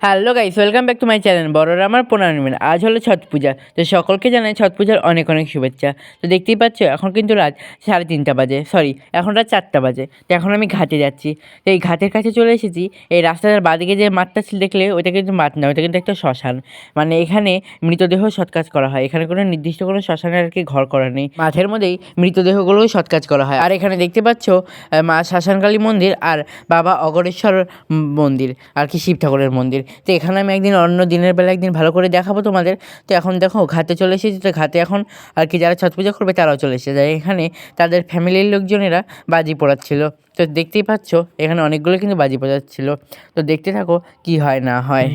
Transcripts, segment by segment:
Hello guys, welcome back to my channel বড়রা আমার 15 minute. আজ হলো ছট পূজা, তো সকলকে জানাই ছট পূজার অনেক অনেক শুভেচ্ছা। তো দেখতেই পাচ্ছ এখন কিন্তু রাত 3:30 বাজে, এখন রাত 4টা বাজে। তো এখন আমি ঘাটে যাচ্ছি। তো এই ঘাটের কাছে চলে এসেছি। এই রাস্তার বাদিকে যে মাঠটা দেখলে ওইটা কিন্তু মাঠ না, ওইটা কিন্তু একটা শ্মশান। মানে এখানে মৃতদেহ সৎকাজ করা হয়। এখানে কোনো নির্দিষ্ট কোনো শ্মশানের আর কি ঘর করা নেই, মাঠের মধ্যেই মৃতদেহগুলোও সৎকাজ করা হয়। আর এখানে দেখতে পাচ্ছ মা শ্মশানকালী মন্দির আর বাবা অগরেশ্বর মন্দির আর কি শিব ঠাকুরের মন্দির। তো এখানে আমি একদিন অন্য দিনের বেলা একদিন ভালো করে দেখাবো তোমাদের। তো এখন দেখো ঘাটে চলে এসেছি। তো ঘাটে এখন আর কি যারা ছট পূজা করবে তারাও চলে এসেছে। এখানে তাদের ফ্যামিলির লোকজনেরা বাজি পোড়াচ্ছিল। তো দেখতেই পাচ্ছ এখানে অনেকগুলো কিন্তু বাজি পোড়াচ্ছিল। তো দেখতে থাকো কি হয় না হয়।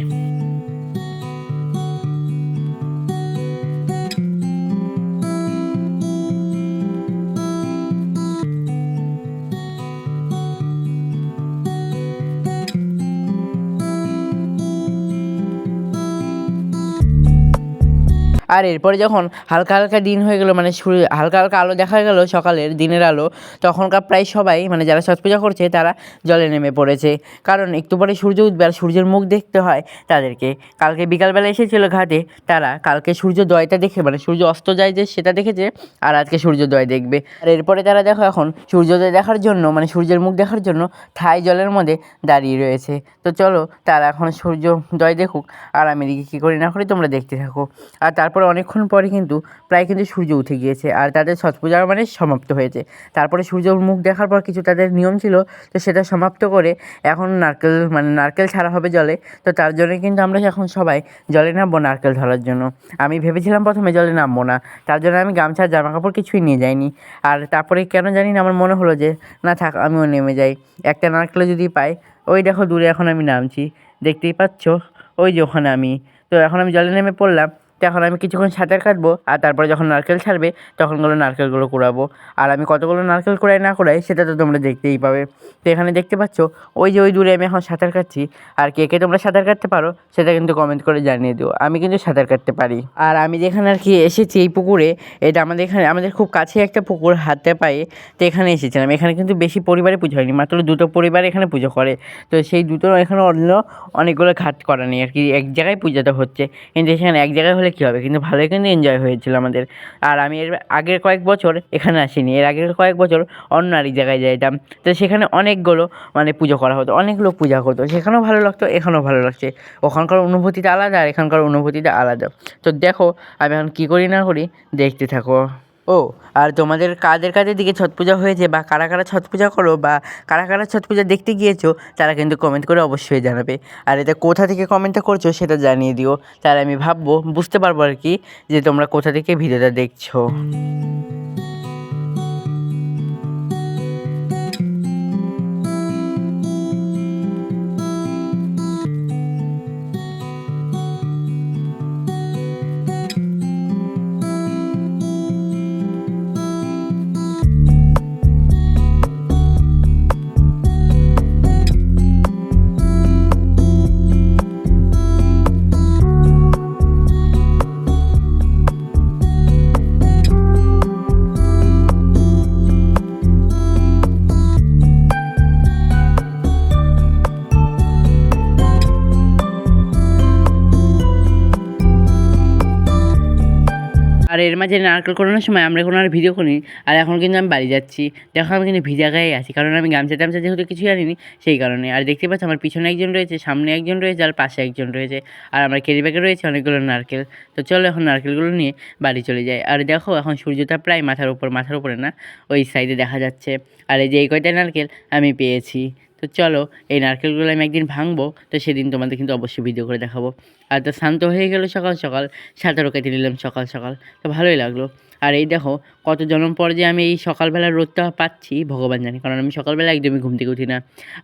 আর এরপরে যখন হালকা হালকা দিন হয়ে গেলো, মানে হালকা হালকা আলো দেখা গেলো, সকালের দিনের আলো, তখনকার প্রায় সবাই মানে যারা ছট পূজা করছে তারা জলে নেমে পড়েছে। কারণ একটু পরে সূর্য উঠবে আর সূর্যের মুখ দেখতে হয় তাদেরকে। কালকে বিকালবেলা এসেছিল ঘাটে, তারা কালকে সূর্যোদয়টা দেখে মানে সূর্য অস্ত যায় যে সেটা দেখেছে, আর আজকে সূর্যোদয় দেখবে। আর এরপরে তারা দেখো এখন সূর্যোদয় দেখার জন্য মানে সূর্যের মুখ দেখার জন্য ঠাই জলের মধ্যে দাঁড়িয়ে রয়েছে। তো চলো তারা এখন সূর্যোদয় দেখুক, আর আমি এদিকে কী করি না করি তোমরা দেখতে থাকো। আর তারপরে অনেকক্ষণ পরে কিন্তু প্রায় কিন্তু সূর্য উঠে গিয়েছে আর তাদের ছট পূজা মানে সমাপ্ত হয়েছে। তারপরে সূর্যর মুখ দেখার পর কিছু তাদের নিয়ম ছিল, তো সেটা সমাপ্ত করে এখন নারকেল ছাড়া হবে জলে। তো তার জন্য কিন্তু আমরা এখন সবাই জলে নামবো নারকেল ধরার জন্য। আমি ভেবেছিলাম প্রথমে জলে নামবো না, তার জন্য আমি গামছা জামা কাপড় কিছুই নিয়ে যাইনি। আর তারপরে কেন জানি না আমার মনে হলো যে না থাক, আমিও নেমে যাই, একটা নারকেল যদি পাই। ওই দেখো দূরে এখন আমি নামছি, দেখতেই পাচ্ছ ওই যে ওখানে আমি। তো এখন আমি জলে নেমে পড়লাম। তো এখন আমি কিছুক্ষণ সাঁতার কাটবো, আর তারপরে যখন নারকেল ছাড়বে তখনগুলো নারকেলগুলো কুড়াবো। আর আমি কতগুলো নারকেল কুড়াই না কুড়াই সেটা তো তোমরা দেখতেই পাবে। তো এখানে দেখতে পাচ্ছ ওই যে ওই দূরে আমি এখন সাঁতার কাটছি। আর কে কে তোমরা সাঁতার কাটতে পারো সেটা কিন্তু কমেন্ট করে জানিয়ে দিও। আমি কিন্তু সাঁতার কাটতে পারি। আর আমি যেখানে আর কি এসেছি এই পুকুরে, এটা আমাদের খুব কাছে একটা পুকুর, হাতে পায়ে। তো এখানে এসেছিলাম। এখানে কিন্তু বেশি পরিবারে পুজো হয়নি, মাত্র দুটো পরিবার এখানে পুজো করে। তো সেই দুটো এখানে অন্য অনেকগুলো ঘাট করা নেই আর কি, এক জায়গায় পূজাটা হচ্ছে। কিন্তু এখানে এক জায়গায় হলে কী হবে, কিন্তু ভালোই কিন্তু এনজয় হয়েছিল আমাদের। আর আমি এর আগের কয়েক বছর এখানে আসিনি, এর আগের কয়েক বছর অন্য আরেক জায়গায় যাইতাম। তো সেখানে অনেকগুলো মানে পুজো করা হতো, অনেক লোক পূজা করতো, সেখানেও ভালো লাগতো, এখানেও ভালো লাগছে। ওখানকার অনুভূতিটা আলাদা আর এখানকার অনুভূতিটা আলাদা। তো দেখো আমি এখন কী করি না করি দেখতে থাকো। ও, আর তোমাদের কাদের কাদের দিকে ছট পূজা হয়েছে বা কারা কারা ছট পূজা করো বা কারা কারা ছট পূজা দেখতে গিয়েছো, তারা কিন্তু কমেন্ট করে অবশ্যই জানাবে। আর এটা কোথা থেকে কমেন্টটা করছো সেটা জানিয়ে দিও, তাহলে আমি ভাববো বুঝতে পারবো আর কি যে তোমরা কোথা থেকে ভিডিওটা দেখছো। আর এর মাঝে নারকেল কোড়ানোর সময় আমরা কোনো আর ভিডিও করিনি। আর এখন কিন্তু আমি বাড়ি যাচ্ছি, দেখো আমি কিন্তু ভিজা গায়ে আছি, কারণ আমি গামছা টামছা যেহেতু কিছুই আনিনি সেই কারণে। আর দেখতে পাচ্ছি আমার পিছনে একজন রয়েছে, সামনে একজন রয়েছে, আর পাশে একজন রয়েছে। আর আমার ক্যারি ব্যাগে রয়েছে অনেকগুলো নারকেল। তো চলো এখন নারকেলগুলো নিয়ে বাড়ি চলে যাই। আর দেখো এখন সূর্যটা প্রায় মাথার উপরে না, ওই সাইডে দেখা যাচ্ছে। আর এই যে এই কয়টা নারকেল আমি পেয়েছি। তো চলো এই নারকেলগুলো আমি একদিন ভাঙবো, তো সেদিন তোমাদের কিন্তু অবশ্যই ভিডিও করে দেখাবো। আর তো শান্ত হয়ে গেলো সকাল সকাল, সাঁতারও কেটে নিলাম সকাল সকাল, তো ভালোই লাগলো। আর এই দেখো কত জন্ম পর যে আমি এই সকালবেলার রোদটা পাচ্ছি ভগবান জানে, কারণ আমি সকালবেলা একদমই ঘুম থেকে উঠি না।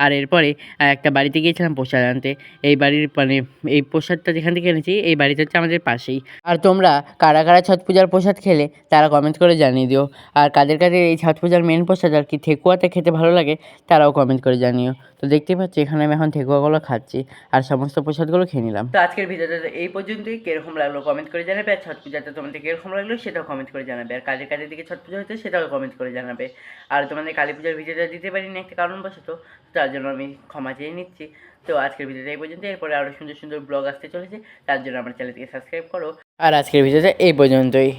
আর এরপরে একটা বাড়িতে গিয়েছিলাম প্রসাদ আনতে। এই বাড়ির মানে এই প্রসাদটা যেখান থেকে এনেছি এই বাড়িটা হচ্ছে আমাদের পাশেই। আর তোমরা কারা কারা ছট পূজার প্রসাদ খেলে তারা কমেন্ট করে জানিয়ে দিও। আর কাদের কাদের এই ছট পূজার মেন প্রসাদ আর কি ঠেকুয়াতে খেতে ভালো লাগে তারাও কমেন্ট করে জানিও। তো দেখতেই পাচ্ছি এখানে আমি এখন ঠেকুয়াগুলো খাচ্ছি আর সমস্ত প্রসাদগুলো খেয়ে নিলাম। তো আজকের ভিডিওটা এই পর্যন্তই। কীরকম লাগলো কমেন্ট করে জানাবে, আর ছট পূজাটা তোমাদের কীরকম লাগলো সেটাও কমেন্ট করে জানাবে। আর কাদের কাদের দিকে ছট পুজো হয়েছে সেটাও কমেন্ট করে জানাবে। আর তোমাদের কালী পূজার ভিডিওটা দিতে পারিনি একটা কারণবশত, তার জন্য আমি ক্ষমা চেয়ে নিচ্ছি। তো আজকের ভিডিওটা এই পর্যন্ত, এরপরে আরও সুন্দর সুন্দর ব্লগ আসতে চলেছে, তার জন্য আমার চ্যানেলটিকে সাবস্ক্রাইব করো। আর আজকের ভিডিওটা এই পর্যন্তই।